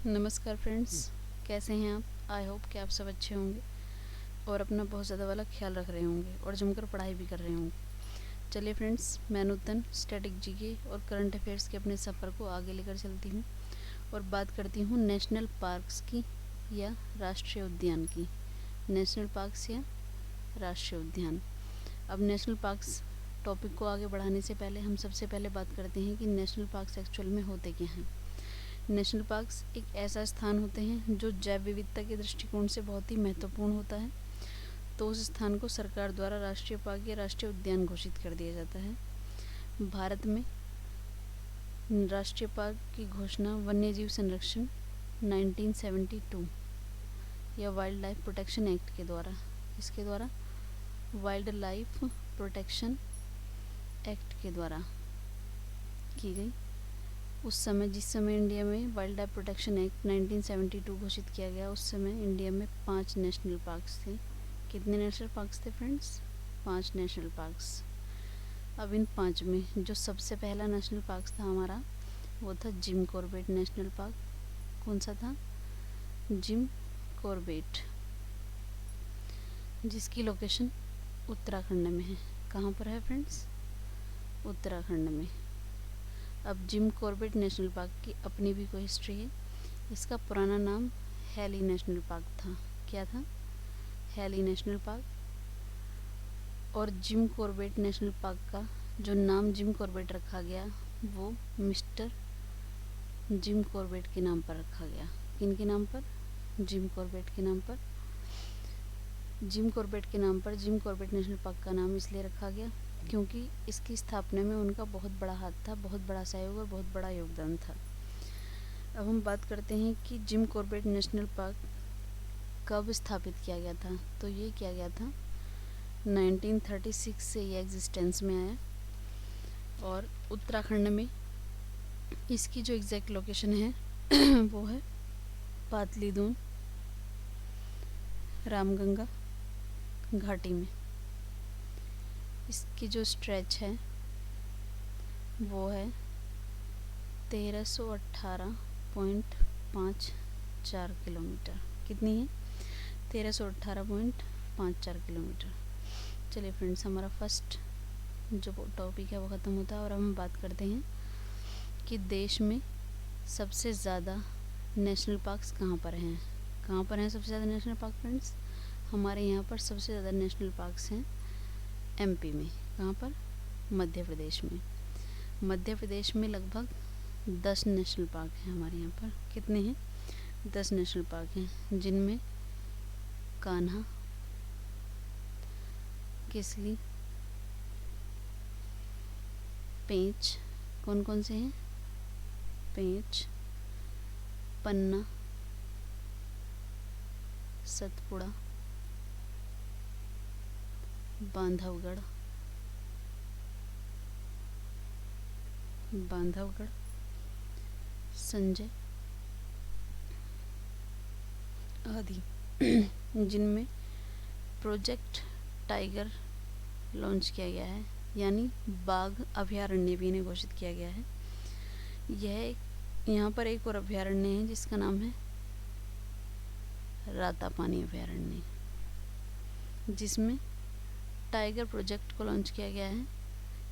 नमस्कार फ्रेंड्स, कैसे हैं आप। आई होप कि आप सब अच्छे होंगे और अपना बहुत ज़्यादा वाला ख्याल रख रहे होंगे और जमकर पढ़ाई भी कर रहे होंगे। चलिए फ्रेंड्स, मैं नूतन स्टैटिक जीके और करंट अफेयर्स के अपने सफ़र को आगे लेकर चलती हूँ और बात करती हूँ नेशनल पार्क्स की या राष्ट्रीय उद्यान की। नेशनल पार्क्स या राष्ट्रीय उद्यान। अब नेशनल पार्क्स टॉपिक को आगे बढ़ाने से पहले हम सबसे पहले बात करते हैं कि नेशनल पार्क्स एक्चुअल में होते क्या हैं। नेशनल पार्क्स एक ऐसा स्थान होते हैं जो जैव विविधता के दृष्टिकोण से बहुत ही महत्वपूर्ण होता है। तो उस स्थान को सरकार द्वारा राष्ट्रीय पार्क या राष्ट्रीय उद्यान घोषित कर दिया जाता है। भारत में राष्ट्रीय पार्क की घोषणा वन्यजीव संरक्षण 1972 या वाइल्ड लाइफ प्रोटेक्शन एक्ट के द्वारा, इसके द्वारा वाइल्ड लाइफ प्रोटेक्शन एक्ट के द्वारा की गई। उस समय जिस समय इंडिया में वाइल्ड लाइफ प्रोटेक्शन एक्ट 1972 घोषित किया गया, उस समय इंडिया में 5 नेशनल पार्क्स थे। कितने नेशनल पार्क्स थे फ्रेंड्स? 5 national parks. अब इन 5 में जो सबसे पहला नेशनल पार्क था हमारा, वो था जिम कॉर्बेट नेशनल पार्क। कौन सा था? जिम कॉर्बेट, जिसकी लोकेशन उत्तराखंड में है। कहाँ पर है फ्रेंड्स? उत्तराखंड में। अब जिम कॉर्बेट नेशनल पार्क की अपनी भी कोई हिस्ट्री है। इसका पुराना नाम हैली नेशनल पार्क था। क्या था? Hailey National Park. और जिम कॉर्बेट नेशनल पार्क का जो नाम जिम कॉर्बेट रखा गया, वो मिस्टर जिम कॉर्बेट के नाम पर रखा गया। किन के नाम पर? जिम कॉर्बेट के नाम पर। जिम कॉर्बेट के नाम पर जिम कॉर्बेट नेशनल पार्क का नाम इसलिए रखा गया क्योंकि इसकी स्थापना में उनका बहुत बड़ा हाथ था, बहुत बड़ा सहयोग और बहुत बड़ा योगदान था। अब हम बात करते हैं कि जिम कॉर्बेट नेशनल पार्क कब स्थापित किया गया था। तो ये किया गया था 1936 से ये एग्जिस्टेंस में आया और उत्तराखंड में इसकी जो एग्जैक्ट लोकेशन है वो है पातलीदून रामगंगा घाटी में। इसकी जो स्ट्रेच है वो है 1318.54 किलोमीटर। कितनी है? 1318.54 किलोमीटर। चलिए फ्रेंड्स, हमारा फर्स्ट जो टॉपिक है वो ख़त्म होता है और हम बात करते हैं कि देश में सबसे ज़्यादा नेशनल पार्क्स कहाँ पर हैं। कहाँ पर हैं सबसे ज़्यादा नेशनल पार्क फ्रेंड्स? हमारे यहाँ पर सबसे ज़्यादा नेशनल पार्क्स हैं एमपी में। कहाँ पर? मध्य प्रदेश में। मध्य प्रदेश में लगभग 10 नेशनल पार्क हैं हमारे यहाँ पर। कितने हैं? 10 नेशनल पार्क हैं, जिनमें कान्हा, किसली, पेंच। कौन कौन से हैं? पेंच, पन्ना, सतपुड़ा, बांधवगढ़, संजय आदि जिनमें प्रोजेक्ट टाइगर लॉन्च किया गया है, यानी बाघ अभयारण्य भी इन्हें घोषित किया गया है। यहाँ पर एक और अभयारण्य है जिसका नाम है रातापानी अभयारण्य, जिसमें टाइगर प्रोजेक्ट को लॉन्च किया गया है,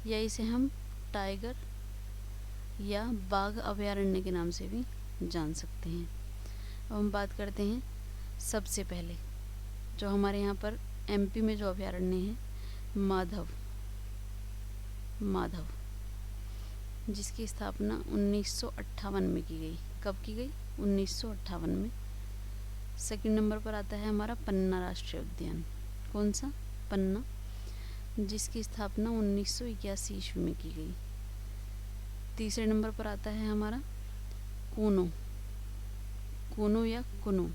या इसे हम टाइगर या बाघ अभयारण्य के नाम से भी जान सकते हैं। अब हम बात करते हैं सबसे पहले जो हमारे यहाँ पर एमपी में जो अभयारण्य है, माधव, जिसकी स्थापना 1958 में की गई। कब की गई? 1958 में। सेकंड नंबर पर आता है हमारा पन्ना राष्ट्रीय उद्यान। कौन सा? पन्ना, जिसकी स्थापना 1981 ईस्वी में की गई। तीसरे नंबर पर आता है हमारा कूनो या कुनो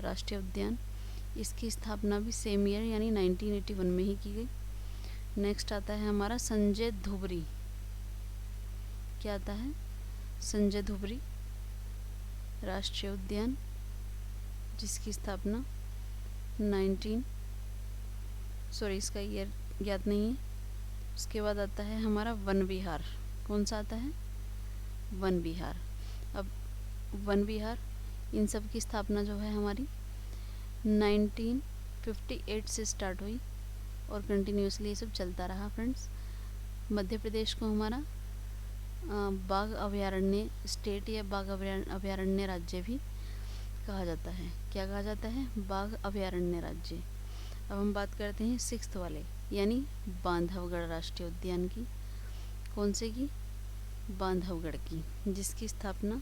राष्ट्रीय उद्यान। इसकी स्थापना भी सेम ईयर यानी 1981 में ही की गई। नेक्स्ट आता है हमारा संजय धुबरी। क्या आता है? संजय धुबरी राष्ट्रीय उद्यान, जिसकी स्थापना इसका ईयर ज्ञात नहीं है। उसके बाद आता है हमारा वन विहार। कौन सा आता है? वन विहार। अब वन विहार इन सब की स्थापना जो है हमारी 1958 से स्टार्ट हुई और कंटिन्यूसली ये सब चलता रहा फ्रेंड्स। मध्य प्रदेश को हमारा बाघ अभयारण्य स्टेट या बाघ अभयारण्य राज्य भी कहा जाता है। क्या कहा जाता है? बाघ अभयारण्य राज्य। अब हम बात करते हैं 6th वाले यानी बांधवगढ़ राष्ट्रीय उद्यान की। कौन से की? बांधवगढ़ की, जिसकी स्थापना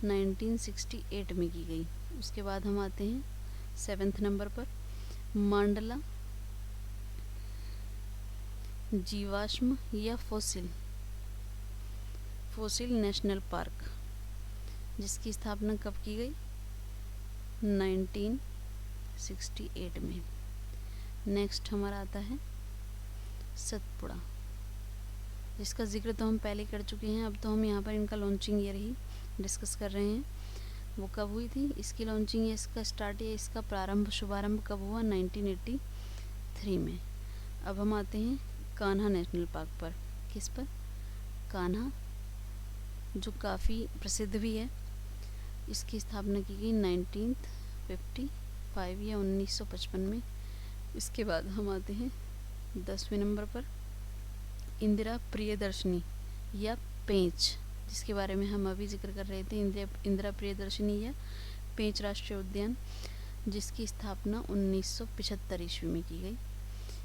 1968 में की गई। उसके बाद हम आते हैं 7th नंबर पर मांडला जीवाश्म या फोसिल नेशनल पार्क, जिसकी स्थापना कब की गई? 1968 में। नेक्स्ट हमारा आता है सतपुड़ा, जिसका जिक्र तो हम पहले कर चुके हैं। अब तो हम यहाँ पर इनका लॉन्चिंग ईयर ही डिस्कस कर रहे हैं। वो कब हुई थी इसकी लॉन्चिंग या इसका स्टार्ट या इसका शुभारंभ कब हुआ? 1983 में। अब हम आते हैं कान्हा नेशनल पार्क पर। किस पर? कान्हा, जो काफ़ी प्रसिद्ध भी है। इसकी स्थापना की गई 1955 या 1955 में। इसके बाद हम आते हैं 10वें नंबर पर इंदिरा प्रियदर्शनी या पेंच, जिसके बारे में हम अभी जिक्र कर रहे थे। इंदिरा प्रियदर्शनी या पेंच राष्ट्रीय उद्यान, जिसकी स्थापना 1975 ईस्वी में की गई।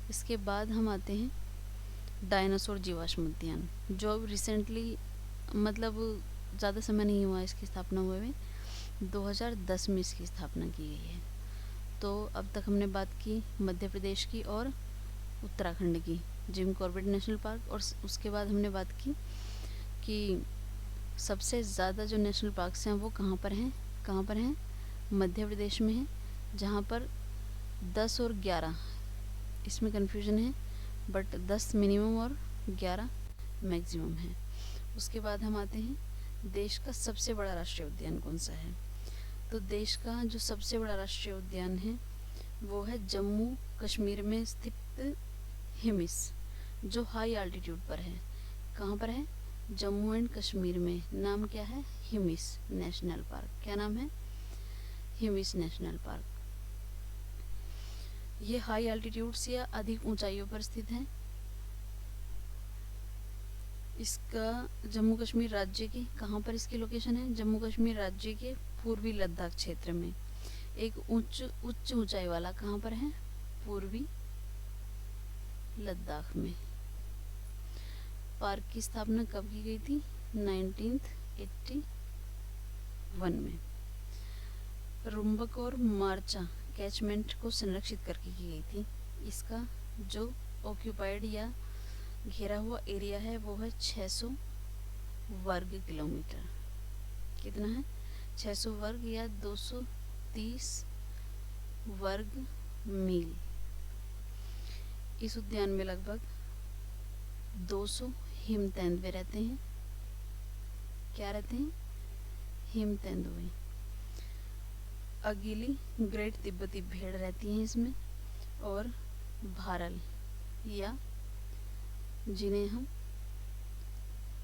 इसके बाद हम आते हैं डायनासोर जीवाश्म उद्यान, जो अब रिसेंटली मतलब ज़्यादा समय नहीं हुआ इसकी स्थापना हुए में, 2010 में इसकी स्थापना की गई है। तो अब तक हमने बात की मध्य प्रदेश की और उत्तराखंड की, जिम कॉर्बेट नेशनल पार्क, और उसके बाद हमने बात की कि सबसे ज़्यादा जो नेशनल पार्क्स हैं वो कहाँ पर हैं? मध्य प्रदेश में है, जहाँ पर 10 और 11, इसमें कन्फ्यूजन है, बट 10 मिनिमम और 11 मैक्सिमम है। उसके बाद हम आते हैं देश का सबसे बड़ा राष्ट्रीय उद्यान कौन सा है? तो देश का जो सबसे बड़ा राष्ट्रीय उद्यान है वो है जम्मू कश्मीर में स्थित हिमिस, जो हाई एल्टीट्यूड पर है। कहाँ पर है? जम्मू एंड कश्मीर में। नाम क्या है? Hemis national park. क्या नाम है? Hemis national park. ये हाई एल्टीट्यूड से या अधिक ऊंचाइयों पर स्थित है। इसका जम्मू कश्मीर राज्य के कहाँ पर इसकी लोकेशन है? जम्मू कश्मीर राज्य के पूर्वी लद्दाख क्षेत्र में। एक उच्च ऊंचाई वाला कहाँ पर है? पूर्वी लद्दाख में। पार्क की स्थापना कब की गई थी? 1981 में। रुम्बक और मार्चा कैचमेंट को संरक्षित करके की गई थी। इसका जो ऑक्यूपाइड या घेरा हुआ एरिया है वो है 600 वर्ग किलोमीटर। कितना है? 600 वर्ग या 230 वर्ग मील। इस उद्यान में लगभग 200 हिम तेंदुए रहते हैं। क्या रहते हैं? हिम तेंदुए। अगीली ग्रेट तिब्बती भेड़ रहती हैं इसमें, और भारल या जिन्हें हम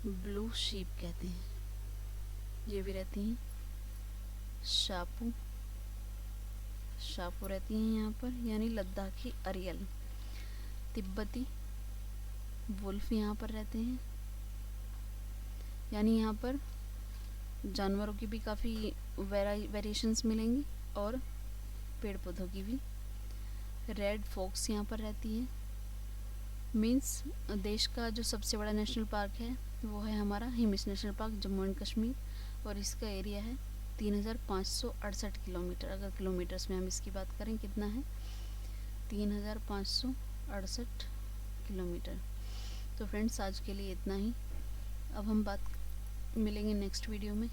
ब्लू शीप कहते हैं, ये भी रहती हैं। शापू रहती हैं यहाँ पर, यानी लद्दाखी अरियल। तिब्बती वुल्फ यहाँ पर रहते हैं, यानी यहाँ पर जानवरों की भी काफ़ी वेरिएशंस मिलेंगी और पेड़ पौधों की भी। रेड फॉक्स यहाँ पर रहती है। मीन्स देश का जो सबसे बड़ा नेशनल पार्क है वो है हमारा Hemis national park Jammu and Kashmir, और इसका एरिया है 3568 किलोमीटर। अगर किलोमीटर्स में हम इसकी बात करें कितना है? 3568 किलोमीटर। तो फ्रेंड्स आज के लिए इतना ही। अब हम मिलेंगे नेक्स्ट वीडियो में।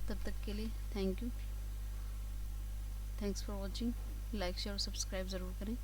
तब तक के लिए thank you. Thanks for watching. Like share और सब्सक्राइब ज़रूर करें।